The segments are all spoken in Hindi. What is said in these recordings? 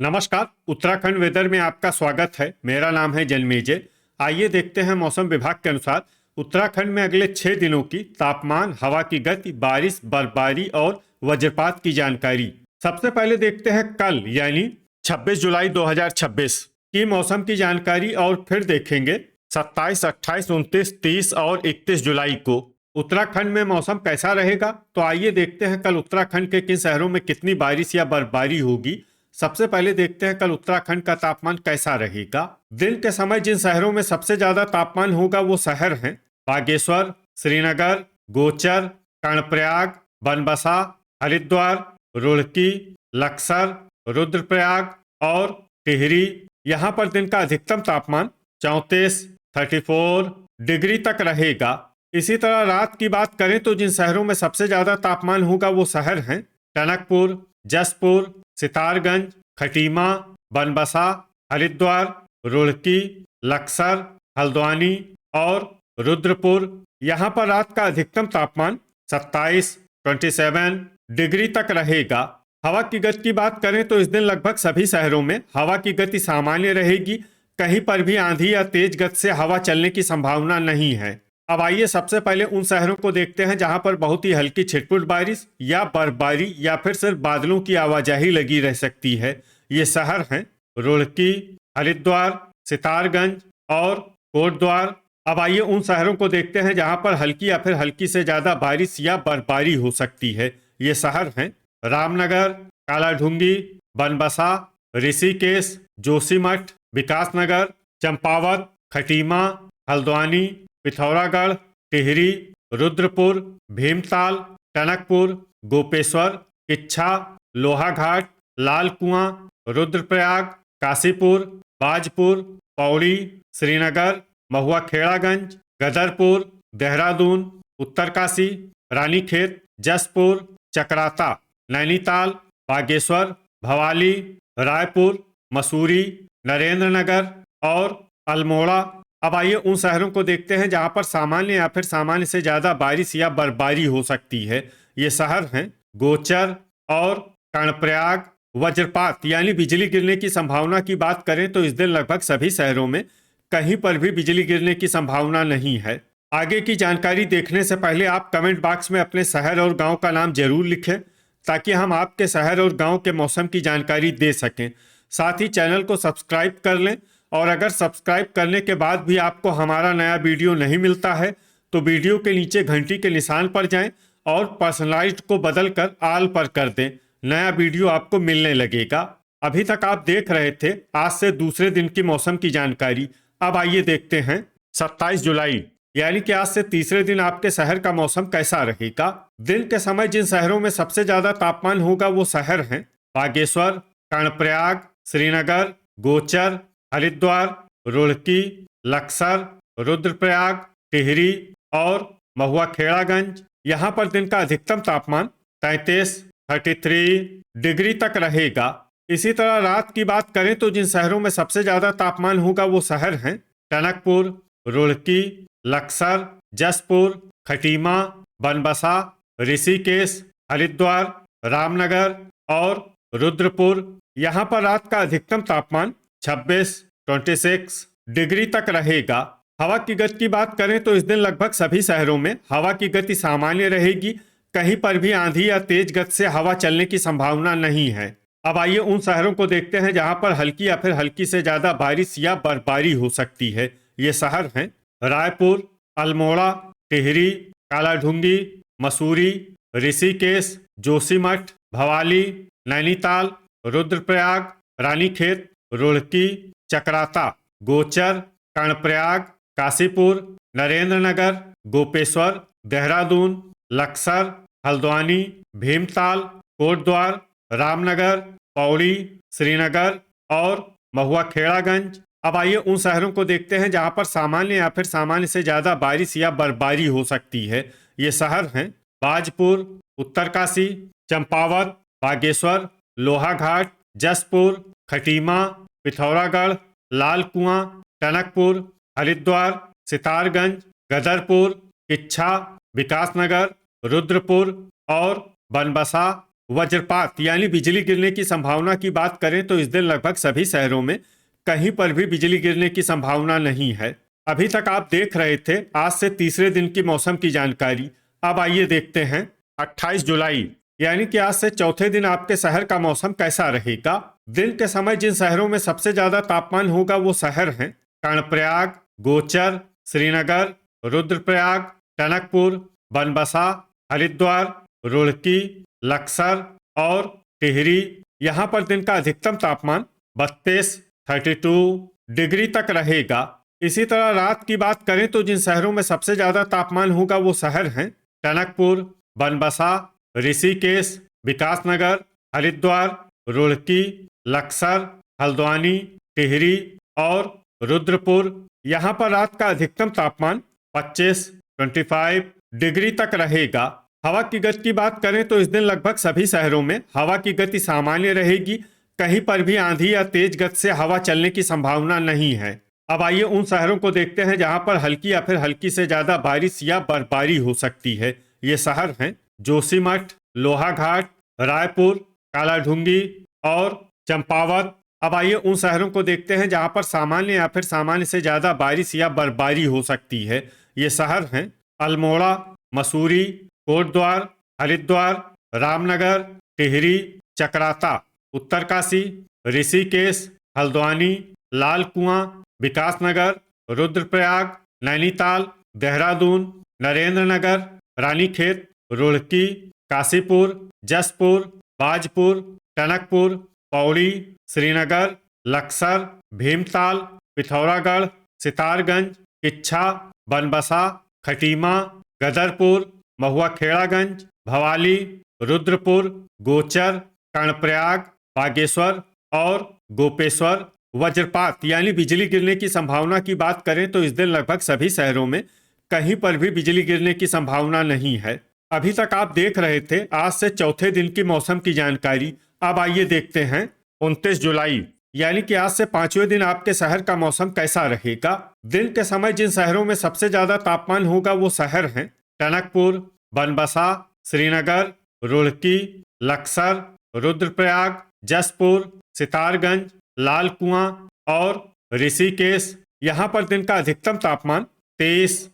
नमस्कार। उत्तराखंड वेदर में आपका स्वागत है। मेरा नाम है जन्मेजय। आइए देखते हैं मौसम विभाग के अनुसार उत्तराखंड में अगले 6 दिनों की तापमान, हवा की गति, बारिश, बर्फबारी और वज्रपात की जानकारी। सबसे पहले देखते हैं कल यानी 26 जुलाई 2026 की मौसम की जानकारी और फिर देखेंगे 27, 28, 29, 30 और 31 जुलाई को उत्तराखंड में मौसम कैसा रहेगा। तो आइए देखते हैं कल उत्तराखंड के किन शहरों में कितनी बारिश या बर्फबारी होगी। सबसे पहले देखते हैं कल उत्तराखंड का तापमान कैसा रहेगा। दिन के समय जिन शहरों में सबसे ज्यादा तापमान होगा वो शहर हैं बागेश्वर, श्रीनगर, गोचर, कर्णप्रयाग, बनबसा, हरिद्वार, रुड़की, लक्सर, रुद्रप्रयाग और टिहरी। यहाँ पर दिन का अधिकतम तापमान 34 डिग्री तक रहेगा। इसी तरह रात की बात करें तो जिन शहरों में सबसे ज्यादा तापमान होगा वो शहर हैं टनकपुर, जसपुर, सितारगंज, खटीमा, बनबसा, हरिद्वार, रुड़की, लक्सर, हल्द्वानी और रुद्रपुर। यहाँ पर रात का अधिकतम तापमान 27 डिग्री तक रहेगा। हवा की गति की बात करें तो इस दिन लगभग सभी शहरों में हवा की गति सामान्य रहेगी। कहीं पर भी आंधी या तेज गति से हवा चलने की संभावना नहीं है। अब आइए सबसे पहले उन शहरों को देखते हैं जहां पर बहुत ही हल्की छिटपुट बारिश या बर्फबारी या फिर सिर्फ बादलों की आवाजाही लगी रह सकती है। ये शहर हैं रुड़की, हरिद्वार, सितारगंज और कोटद्वार। अब आइए उन शहरों को देखते हैं जहां पर हल्की या फिर हल्की से ज्यादा बारिश या बर्फबारी हो सकती है। ये शहर हैं रामनगर, कालाढूंगी, बनबसा, ऋषिकेश, जोशीमठ, विकासनगर, चंपावत, खटीमा, हल्द्वानी, पिथौरागढ़, टिहरी, रुद्रपुर, भीमताल, टनकपुर, गोपेश्वर, किच्छा, लोहाघाट, लाल कुआं, रुद्रप्रयाग, काशीपुर, बाजपुर, पौड़ी, श्रीनगर, महुआ खेड़ागंज, गदरपुर, देहरादून, उत्तरकाशी, रानीखेत, जसपुर, चकराता, नैनीताल, बागेश्वर, भवाली, रायपुर, मसूरी, नरेंद्रनगर और अल्मोड़ा। अब आइए उन शहरों को देखते हैं जहां पर सामान्य या फिर सामान्य से ज्यादा बारिश या बर्फबारी हो सकती है। ये शहर हैं गोचर और कर्णप्रयाग। वज्रपात यानी बिजली गिरने की संभावना की बात करें तो इस दिन लगभग सभी शहरों में कहीं पर भी बिजली गिरने की संभावना नहीं है। आगे की जानकारी देखने से पहले आप कमेंट बॉक्स में अपने शहर और गांव का नाम जरूर लिखें ताकि हम आपके शहर और गांव के मौसम की जानकारी दे सकें। साथ ही चैनल को सब्सक्राइब कर लें और अगर सब्सक्राइब करने के बाद भी आपको हमारा नया वीडियो नहीं मिलता है तो वीडियो के नीचे घंटी के निशान पर जाएं और पर्सनलाइज्ड को बदलकर ऑल पर कर दें। नया वीडियो आपको मिलने लगेगा। अभी तक आप देख रहे थे आज से दूसरे दिन की मौसम की जानकारी। अब आइए देखते हैं 27 जुलाई यानी कि आज से तीसरे दिन आपके शहर का मौसम कैसा रहेगा। दिन के समय जिन शहरों में सबसे ज्यादा तापमान होगा वो शहर हैं बागेश्वर, कर्णप्रयाग, श्रीनगर, गोचर, हरिद्वार, रुड़की, लक्सर, रुद्रप्रयाग, टिहरी और महुआ खेड़ागंज। यहाँ पर दिन का अधिकतम तापमान 33 डिग्री तक रहेगा। इसी तरह रात की बात करें तो जिन शहरों में सबसे ज्यादा तापमान होगा वो शहर हैं टनकपुर, रुड़की, लक्सर, जसपुर, खटीमा, बनबसा, ऋषिकेश, हरिद्वार, रामनगर और रुद्रपुर। यहाँ पर रात का अधिकतम तापमान 26 डिग्री तक रहेगा। हवा की गति की बात करें तो इस दिन लगभग सभी शहरों में हवा की गति सामान्य रहेगी। कहीं पर भी आंधी या तेज गति से हवा चलने की संभावना नहीं है। अब आइए उन शहरों को देखते हैं जहां पर हल्की या फिर हल्की से ज्यादा बारिश या बर्फबारी हो सकती है। ये शहर हैं रायपुर, अल्मोड़ा, टिहरी, कालाढूंगी, मसूरी, ऋषिकेश, जोशीमठ, भवाली, नैनीताल, रुद्रप्रयाग, रानीखेत, रुड़की, चकराता, गोचर, कर्णप्रयाग, काशीपुर, नरेंद्रनगर, गोपेश्वर, देहरादून, लक्सर, हल्द्वानी, भीमताल, कोटद्वार, रामनगर, पौड़ी, श्रीनगर और महुआ खेड़ागंज। अब आइए उन शहरों को देखते हैं जहां पर सामान्य या फिर सामान्य से ज्यादा बारिश या बर्फबारी हो सकती है। ये शहर हैं बाजपुर, उत्तरकाशी, चंपावत, बागेश्वर, लोहाघाट, जसपुर, खटीमा, पिथौरागढ़, लाल कुआं, टनकपुर, हरिद्वार, सितारगंज, गदरपुर, किच्छा, विकासनगर, रुद्रपुर और बनबसा, वज्रपात यानी बिजली गिरने की संभावना की बात करें तो इस दिन लगभग सभी शहरों में कहीं पर भी बिजली गिरने की संभावना नहीं है। अभी तक आप देख रहे थे आज से तीसरे दिन की मौसम की जानकारी। अब आइए देखते हैं 28 जुलाई यानी कि आज से चौथे दिन आपके शहर का मौसम कैसा रहेगा। दिन के समय जिन शहरों में सबसे ज्यादा तापमान होगा वो शहर हैं कर्णप्रयाग, गोचर, श्रीनगर, रुद्रप्रयाग, टनकपुर, बनबसा, हरिद्वार, रुड़की, लक्सर और टिहरी। यहाँ पर दिन का अधिकतम तापमान 32 डिग्री तक रहेगा। इसी तरह रात की बात करें तो जिन शहरों में सबसे ज्यादा तापमान होगा वो शहर हैं टनकपुर, बनबसा, ऋषिकेश, विकासनगर, हरिद्वार, रुड़की, लक्सर, हल्द्वानी, टिहरी और रुद्रपुर। यहाँ पर रात का अधिकतम तापमान 25 डिग्री तक रहेगा। हवा की गति की बात करें तो इस दिन लगभग सभी शहरों में हवा की गति सामान्य रहेगी। कहीं पर भी आंधी या तेज गति से हवा चलने की संभावना नहीं है। अब आइए उन शहरों को देखते हैं जहां पर हल्की या फिर हल्की से ज्यादा बारिश या बर्फबारी हो सकती है। ये शहर हैं जोशीमठ, लोहाघाट, रायपुर, कालाढूंगी और चंपावत। अब आइए उन शहरों को देखते हैं जहां पर सामान्य या फिर सामान्य से ज्यादा बारिश या बर्फबारी हो सकती है। ये शहर हैं अल्मोड़ा, मसूरी, कोटद्वार, हरिद्वार, रामनगर, टिहरी, चकराता, उत्तरकाशी, ऋषिकेश, हल्द्वानी, लाल कुआं, विकासनगर, रुद्रप्रयाग, नैनीताल, देहरादून, नरेंद्रनगर, रानीखेत, रुड़की, काशीपुर, जसपुर, बाजपुर, टनकपुर, पौड़ी, श्रीनगर, लक्सर, भीमताल, पिथौरागढ़, सितारगंज, किच्छा, बनबसा, खटीमा, गदरपुर, महुआखेड़ागंज, भवाली, रुद्रपुर, गोचर, कर्णप्रयाग, बागेश्वर और गोपेश्वर। वज्रपात यानी बिजली गिरने की संभावना की बात करें तो इस दिन लगभग सभी शहरों में कहीं पर भी बिजली गिरने की संभावना नहीं है। अभी तक आप देख रहे थे आज से चौथे दिन की मौसम की जानकारी। अब आइए देखते हैं 29 जुलाई यानी कि आज से पांचवें दिन आपके शहर का मौसम कैसा रहेगा। दिन के समय जिन शहरों में सबसे ज्यादा तापमान होगा वो शहर हैं टनकपुर, बनबसा, श्रीनगर, रुड़की, लक्सर, रुद्रप्रयाग, जसपुर, सितारगंज, लाल कुआं और ऋषिकेश। यहाँ पर दिन का अधिकतम तापमान 30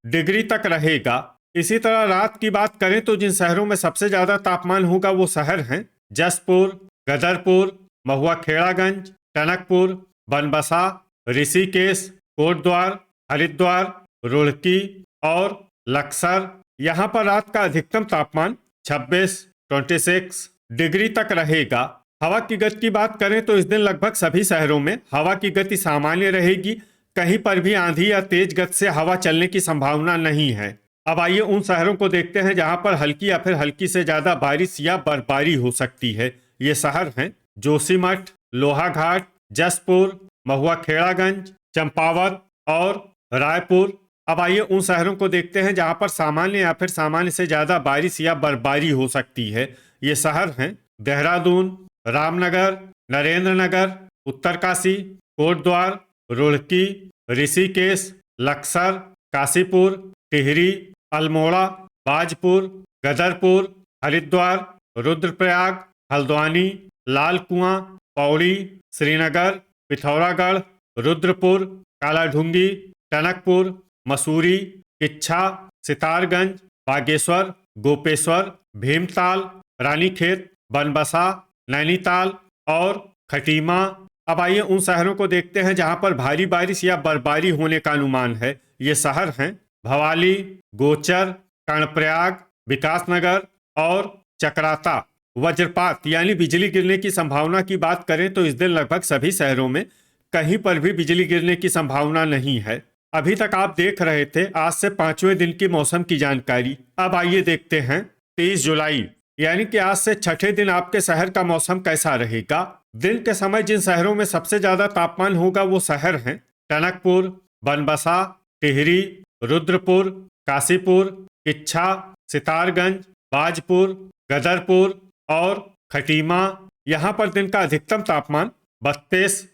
डिग्री तक रहेगा। इसी तरह रात की बात करें तो जिन शहरों में सबसे ज्यादा तापमान होगा वो शहर हैं जसपुर, गदरपुर, महुआखेड़ागंज, टनकपुर, बनबसा, ऋषिकेश, कोटद्वार, हरिद्वार, रुड़की और लक्सर। यहाँ पर रात का अधिकतम तापमान 26 डिग्री तक रहेगा। हवा की गति की बात करें तो इस दिन लगभग सभी शहरों में हवा की गति सामान्य रहेगी। कहीं पर भी आंधी या तेज गति से हवा चलने की संभावना नहीं है। अब आइए उन शहरों को देखते हैं जहां पर हल्की या फिर हल्की से ज्यादा बारिश या बर्फबारी हो सकती है। ये शहर हैं जोशीमठ, लोहाघाट, जसपुर, महुआखेड़ागंज, चंपावत और रायपुर। अब आइए उन शहरों को देखते हैं जहां पर सामान्य या फिर सामान्य से ज्यादा बारिश या बर्फबारी हो सकती है। ये शहर हैं देहरादून, रामनगर, नरेंद्रनगर, उत्तरकाशी, कोटद्वार, रुड़की, ऋषिकेश, लक्सर, काशीपुर, टिहरी, अल्मोड़ा, बाजपुर, गदरपुर, हरिद्वार, रुद्रप्रयाग, हल्द्वानी, लाल कुआं, पौड़ी, श्रीनगर, पिथौरागढ़, रुद्रपुर, कालाढूंगी, टनकपुर, मसूरी, किच्छा, सितारगंज, बागेश्वर, गोपेश्वर, भीमताल, रानीखेत, बनबसा, नैनीताल और खटीमा। अब आइए उन शहरों को देखते हैं जहां पर भारी बारिश या बर्फबारी होने का अनुमान है। ये शहर हैं भवाली, गोचर, कर्णप्रयाग, विकासनगर और चकराता। वज्रपात यानी बिजली गिरने की संभावना की बात करें तो इस दिन लगभग सभी शहरों में कहीं पर भी बिजली गिरने की संभावना नहीं है। अभी तक आप देख रहे थे आज से पांचवें दिन की मौसम की जानकारी। अब आइए देखते हैं 23 जुलाई यानी कि आज से छठे दिन आपके शहर का मौसम कैसा रहेगा। दिन के समय जिन शहरों में सबसे ज्यादा तापमान होगा वो शहर हैं टनकपुर, बनबसा, टिहरी, रुद्रपुर, काशीपुर, किच्छा, सितारगंज, बाजपुर, गदरपुर और खटीमा। यहाँ पर दिन का अधिकतम तापमान 32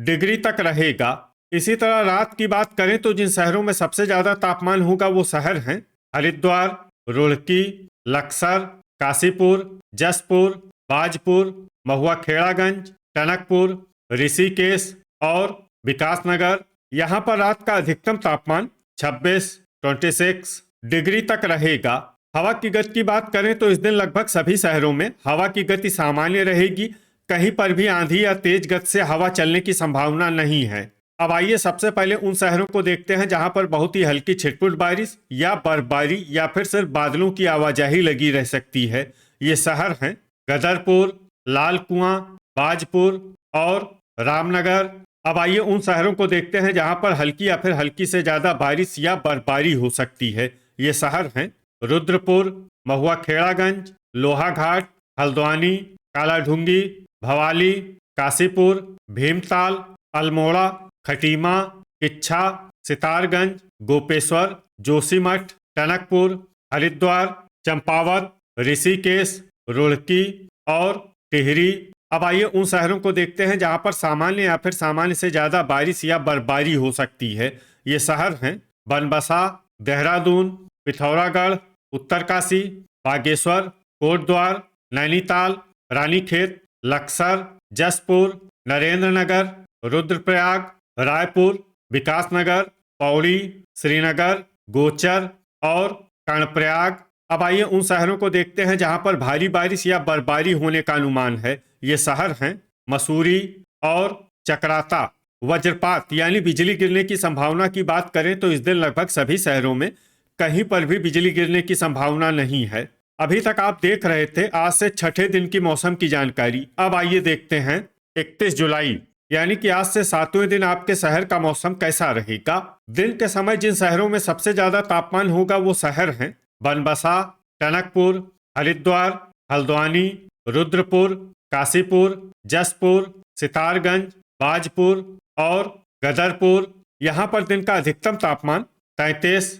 डिग्री तक रहेगा। इसी तरह रात की बात करें तो जिन शहरों में सबसे ज्यादा तापमान होगा वो शहर हैं हरिद्वार, रुड़की, लक्सर, काशीपुर, जसपुर, बाजपुर, महुआ खेड़ागंज, टनकपुर, ऋषिकेश और विकासनगर। यहाँ पर रात का अधिकतम तापमान 26 डिग्री तक रहेगा। हवा की गति की बात करें तो इस दिन लगभग सभी शहरों में हवा की गति सामान्य रहेगी। कहीं पर भी आंधी या तेज गति से हवा चलने की संभावना नहीं है। अब आइए सबसे पहले उन शहरों को देखते हैं जहां पर बहुत ही हल्की छिटपुट बारिश या बर्फबारी या फिर सिर्फ बादलों की आवाजाही लगी रह सकती है। ये शहर हैं गदरपुर, लाल कुआं, बाजपुर और रामनगर। अब आइए उन शहरों को देखते हैं जहां पर हल्की या फिर हल्की से ज्यादा बारिश या बर्फबारी हो सकती है। ये शहर हैं रुद्रपुर, महुआ खेड़ागंज, लोहाघाट, हल्द्वानी, कालाढूंगी, भवाली, काशीपुर, भीमताल, अल्मोड़ा, खटीमा, किच्छा, सितारगंज, गोपेश्वर, जोशीमठ, टनकपुर, हरिद्वार, चंपावत, ऋषिकेश, रुड़की और टिहरी। अब आइए उन शहरों को देखते हैं जहां पर सामान्य या फिर सामान्य से ज्यादा बारिश या बर्फबारी हो सकती है। ये शहर हैं बनबसा, देहरादून, पिथौरागढ़, उत्तरकाशी, बागेश्वर, कोटद्वार, नैनीताल, रानीखेत, लक्सर, जसपुर, नरेंद्रनगर, रुद्रप्रयाग, रायपुर, विकासनगर, पौड़ी, श्रीनगर, गोचर और कर्णप्रयाग। अब आइए उन शहरों को देखते हैं जहां पर भारी बारिश या बर्फबारी होने का अनुमान है। ये शहर हैं मसूरी और चकराता। वज्रपात यानी बिजली गिरने की संभावना की बात करें तो इस दिन लगभग सभी शहरों में कहीं पर भी बिजली गिरने की संभावना नहीं है। अभी तक आप देख रहे थे आज से छठे दिन की मौसम की जानकारी। अब आइए देखते हैं 31 जुलाई यानी कि आज से 7वें दिन आपके शहर का मौसम कैसा रहेगा। दिन के समय जिन शहरों में सबसे ज्यादा तापमान होगा वो शहर हैं बनबसा, टनकपुर, हरिद्वार, हल्द्वानी, रुद्रपुर, काशीपुर, जसपुर, सितारगंज, बाजपुर और गदरपुर। यहाँ पर दिन का अधिकतम तापमान 33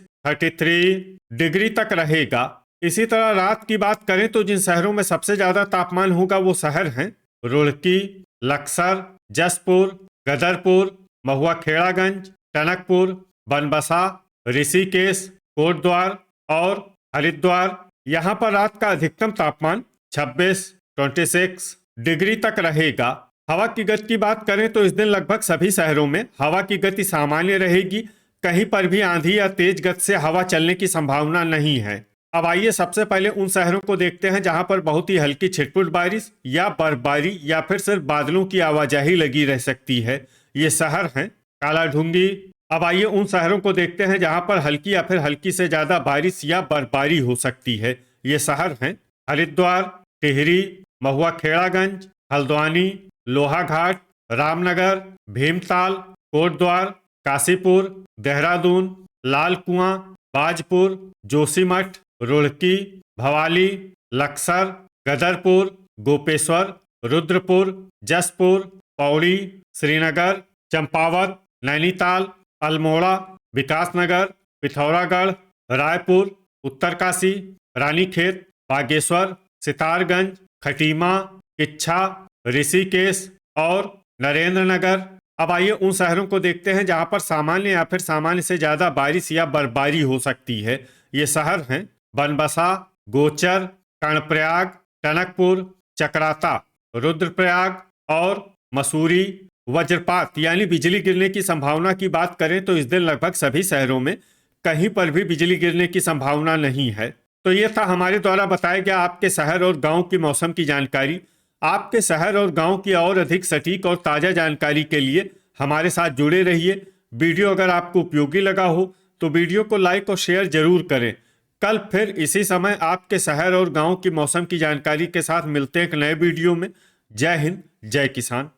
डिग्री तक रहेगा। इसी तरह रात की बात करें तो जिन शहरों में सबसे ज्यादा तापमान होगा वो शहर हैं रुड़की, लक्सर, जसपुर, गदरपुर, महुआ खेड़ागंज, टनकपुर, बनबसा, ऋषिकेश, कोटद्वार और हरिद्वार। यहाँ पर रात का अधिकतम तापमान 26 डिग्री तक रहेगा। हवा की गति की बात करें तो इस दिन लगभग सभी शहरों में हवा की गति सामान्य रहेगी। कहीं पर भी आंधी या तेज गति से हवा चलने की संभावना नहीं है। अब आइए सबसे पहले उन शहरों को देखते हैं जहां पर बहुत ही हल्की छिटपुट बारिश या बर्फबारी या फिर सिर्फ बादलों की आवाजाही लगी रह सकती है। ये शहर हैं कालाढूंगी। अब आइए उन शहरों को देखते हैं जहां पर हल्की या फिर हल्की से ज्यादा बारिश या बर्फबारी हो सकती है। ये शहर हैं हरिद्वार, टिहरी, महुआ खेड़ागंज, हल्द्वानी, लोहाघाट, रामनगर, भीमताल, कोटद्वार, काशीपुर, देहरादून, लाल कुआं, बाजपुर, जोशीमठ, रुड़की, भवाली, लक्सर, गदरपुर, गोपेश्वर, रुद्रपुर, जसपुर, पौड़ी, श्रीनगर, चंपावत, नैनीताल, अल्मोड़ा, विकासनगर, पिथौरागढ़, रायपुर, उत्तरकाशी, रानीखेत, बागेश्वर, सितारगंज, खटीमा, किच्छा, ऋषिकेश और नरेंद्रनगर। अब आइए उन शहरों को देखते हैं जहां पर सामान्य या फिर सामान्य से ज्यादा बारिश या बर्फबारी हो सकती है। ये शहर हैं बनबसा, गोचर, कर्णप्रयाग, टनकपुर, चकराता, रुद्रप्रयाग और मसूरी। वज्रपात यानी बिजली गिरने की संभावना की बात करें तो इस दिन लगभग सभी शहरों में कहीं पर भी बिजली गिरने की संभावना नहीं है। तो ये था हमारे द्वारा बताया गया आपके शहर और गांव की मौसम की जानकारी। आपके शहर और गांव की और अधिक सटीक और ताज़ा जानकारी के लिए हमारे साथ जुड़े रहिए। वीडियो अगर आपको उपयोगी लगा हो तो वीडियो को लाइक और शेयर जरूर करें। कल फिर इसी समय आपके शहर और गांव की मौसम की जानकारी के साथ मिलते हैं एक नए वीडियो में। जय हिंद, जय किसान।